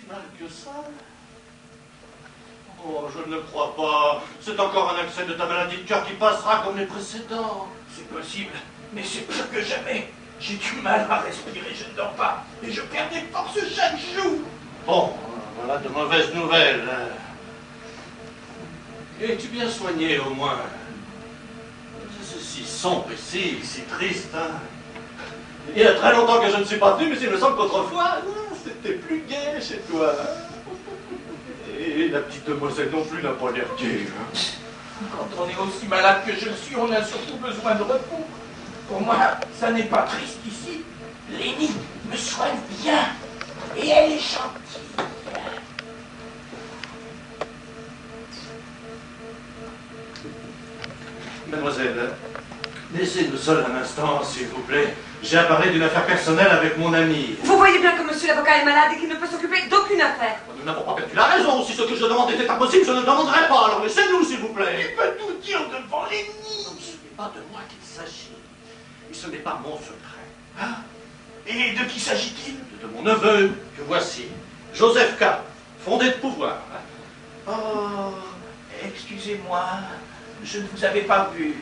mal que ça? Oh, je ne le crois pas. C'est encore un accès de ta maladie de cœur qui passera comme les précédents. C'est possible, mais c'est pire que jamais. J'ai du mal à respirer, je ne dors pas. Et je perds des forces chaque jour. Bon, voilà de mauvaises nouvelles. Es-tu bien soigné au moins? C'est si sombre ici, si triste. Hein? Il y a très longtemps que je ne suis pas venu, mais il me semble qu'autrefois, c'était plus gai chez toi. Et la petite demoiselle non plus n'a pas l'air gaie. Hein? Quand on est aussi malade que je le suis, on a surtout besoin de repos. Pour moi, ça n'est pas triste ici. Lenny me soigne bien. Et elle est gentille. Mademoiselle, laissez-nous seul un instant, s'il vous plaît. J'ai à parler d'une affaire personnelle avec mon ami. Vous voyez bien que monsieur l'avocat est malade et qu'il ne peut s'occuper d'aucune affaire. Nous n'avons pas perdu la raison. Si ce que je demande était impossible, je ne le demanderai pas. Alors laissez-nous, s'il vous plaît. Il peut tout dire devant Lenny. Ce n'est pas de moi qu'il s'agit. Et ce n'est pas mon secret. Ah. Et de qui s'agit-il? De mon neveu, que voici. Joseph K., fondé de pouvoir. Oh, excusez-moi, je ne vous avais pas vu.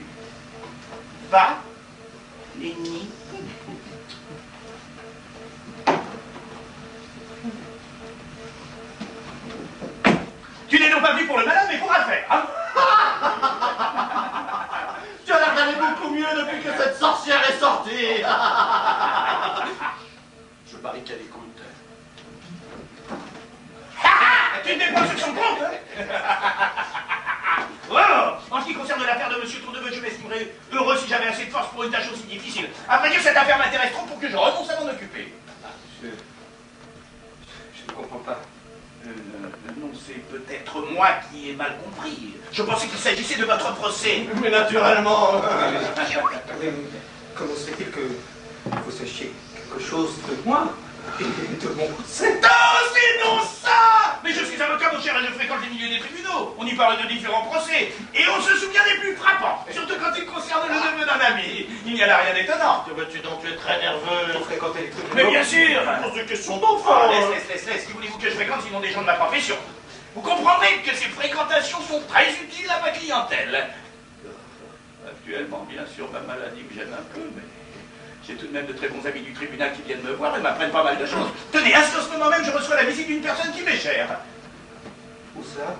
Va, Lenny. Tu n'es donc pas venu pour le malin, mais pour affaire, hein? Tu as l'air d'aller beaucoup mieux depuis que cette sorcière est sortie. Je parie qu'elle écoute. Tu n'es pas sur son compte, hein? Oh, en ce qui concerne l'affaire de monsieur Tourneveux, je m'estimerais heureux si j'avais assez de force pour une tâche aussi difficile. À vrai dire, cette affaire m'intéresse trop pour que je renonce à m'en occuper. Je ne comprends pas. Non, c'est peut-être moi qui ai mal compris. Je pensais qu'il s'agissait de votre procès. Mais naturellement. Mais comment se fait-il que vous sachiez quelque chose de moi et de mon procès? Non, c'est non ça! Mais je suis avocat, mon cher, et je fréquente les milieux des tribunaux. On y parle de différents procès, et on se souvient des plus frappants, surtout quand ils concernent le neveu d'un ami. Il n'y a là rien d'étonnant. Que veux-tu donc? Tu es très nerveux. Vous fréquentez les tribunaux? Mais bien sûr! Pose des questions d'enfant. Laisse. Qui voulez-vous que je fréquente sinon des gens de ma profession? Vous comprendrez que ces fréquentations sont très utiles à ma clientèle. Actuellement, bien sûr, ma maladie me gêne un peu, mais j'ai tout de même de très bons amis du tribunal qui viennent me voir et m'apprennent pas mal de choses. Tenez, ainsi en ce moment même, je reçois la visite d'une personne qui m'est chère. Où ça?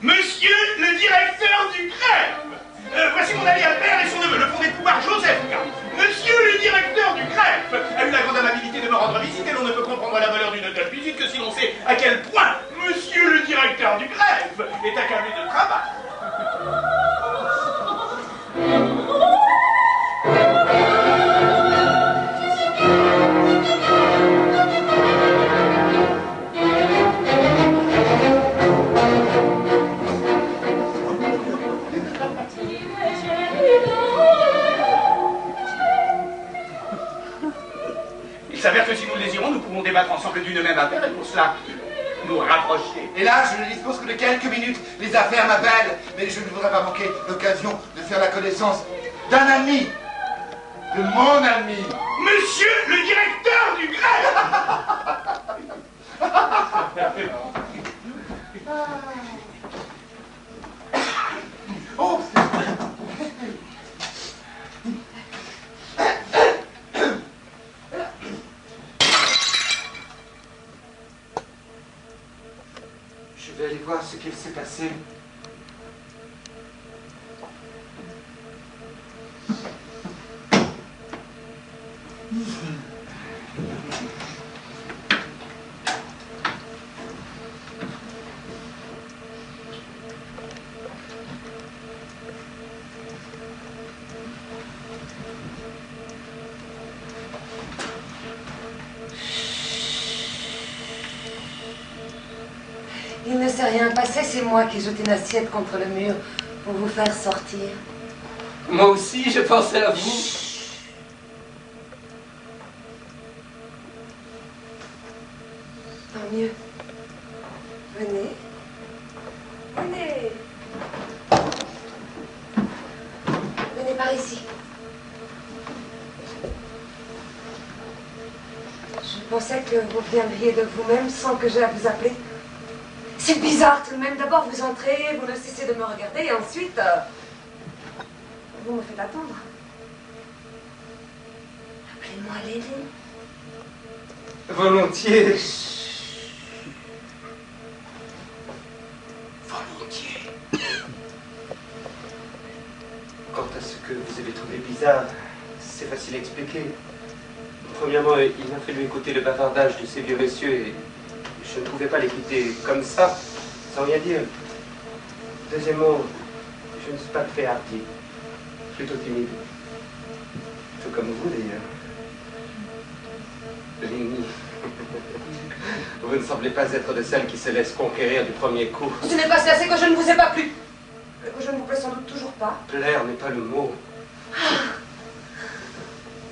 Monsieur le directeur du greffe! Voici mon ami Albert et son neveu, le fondé de pouvoir Joseph K. Monsieur le directeur du greffe a eu la grande amabilité de me rendre visite et l'on ne peut comprendre la valeur d'une telle visite que si l'on sait à quel point monsieur le directeur du greffe est accablé de travail. Il s'avère que si nous le désirons, nous pouvons débattre ensemble d'une même affaire et pour cela nous rapprocher. Et là, je ne dispose que de quelques minutes. Les affaires m'appellent, mais je ne voudrais pas manquer l'occasion de faire la connaissance d'un ami. De mon ami. Monsieur le directeur du greffe! Oh! Je vais aller voir ce qu'il s'est passé. Il ne s'est rien passé, c'est moi qui ai jeté une assiette contre le mur pour vous faire sortir. Moi aussi, je pensais à vous. Tant mieux. Venez. Venez. Venez par ici. Je pensais que vous viendriez de vous-même sans que j'aie à vous appeler. C'est bizarre tout de même. D'abord, vous entrez, vous ne cessez de me regarder, et ensuite, vous me faites attendre. Appelez-moi Léline. Volontiers. Volontiers. Quant à ce que vous avez trouvé bizarre, c'est facile à expliquer. Premièrement, il m'a fallu écouter le bavardage de ces vieux messieurs et je ne pouvais pas les quitter comme ça, sans rien dire. Deuxièmement, je ne suis pas très hardi, plutôt timide. Tout comme vous d'ailleurs. Lénie, vous ne semblez pas être de celles qui se laissent conquérir du premier coup. Ce n'est pas cela, c'est que je ne vous ai pas plu. Et que je ne vous plais sans doute toujours pas. Plaire n'est pas le mot.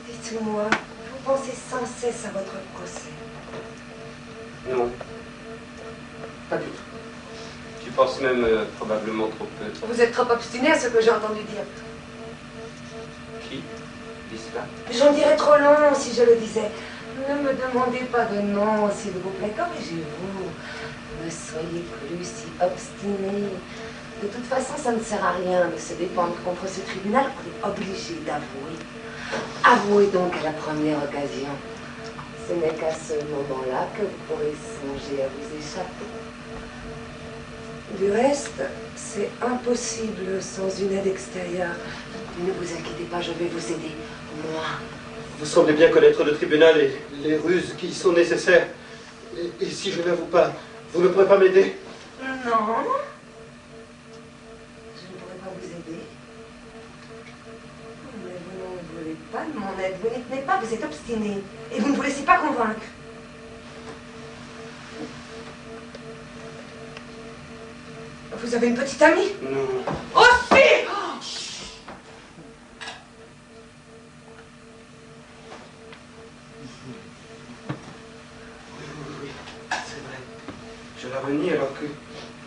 Dites-moi, vous pensez sans cesse à votre procès? Non, pas du tout. Tu penses même probablement trop peu. Vous êtes trop obstiné à ce que j'ai entendu dire. Qui dit cela? J'en dirais trop long si je le disais. Ne me demandez pas de nom, s'il vous plaît, corrigez-vous. Ne soyez plus si obstiné. De toute façon, ça ne sert à rien de se défendre contre ce tribunal. On est obligé d'avouer. Avouez donc à la première occasion. Ce n'est qu'à ce moment-là que vous pourrez songer à vous échapper. Du reste, c'est impossible sans une aide extérieure. Ne vous inquiétez pas, je vais vous aider. Moi. Vous semblez bien connaître le tribunal et les ruses qui y sont nécessaires. Et si je n'avoue pas, vous ne pourrez pas m'aider? Non. Je ne pourrai pas vous aider. Mais vous ne voulez pas de mon aide. Vous n'y tenez pas, vous êtes obstiné. Et vous ne vous laissez pas convaincre. Vous avez une petite amie? Non. Oh, si! Oui, c'est vrai. Je la renie alors que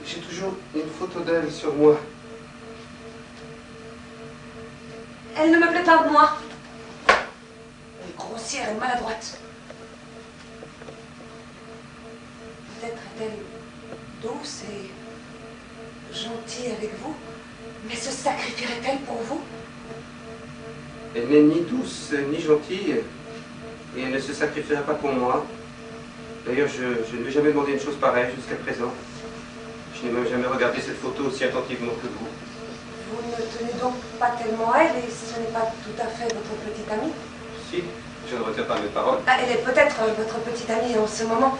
j'ai toujours une photo d'elle sur moi. Elle ne me plaît pas, moi. Elle est grossière et maladroite. Peut-être est-elle douce et gentille avec vous, mais se sacrifierait-elle pour vous? Elle n'est ni douce ni gentille et elle ne se sacrifiera pas pour moi. D'ailleurs, je ne lui ai jamais demandé une chose pareille jusqu'à présent. Je n'ai même jamais regardé cette photo aussi attentivement que vous. Vous ne tenez donc pas tellement à elle et ce n'est pas tout à fait votre petite amie? Si, je ne retire pas mes paroles. Ah, elle est peut-être votre petite amie en ce moment,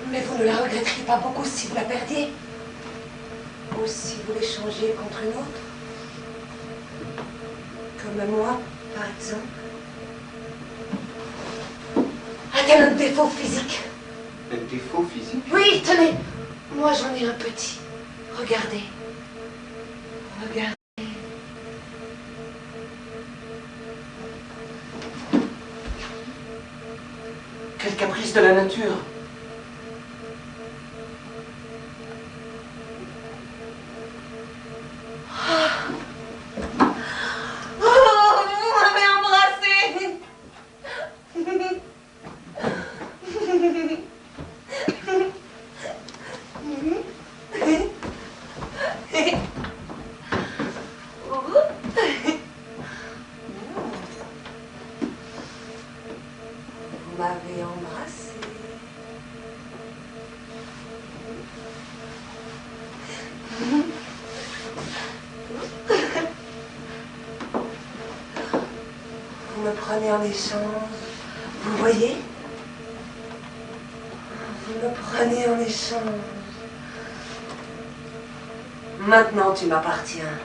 mais vous ne la regretteriez pas beaucoup si vous la perdiez? Ou si vous l'échangez contre une autre? Comme moi, par exemple. A-t-elle un défaut physique? Un défaut physique? Oui, tenez. Moi, j'en ai un petit. Regardez. Regardez. Quel caprice de la nature! Vous m'avez embrassé. Vous me prenez en échange. Vous voyez? Vous me prenez en échange. Maintenant, tu m'appartiens.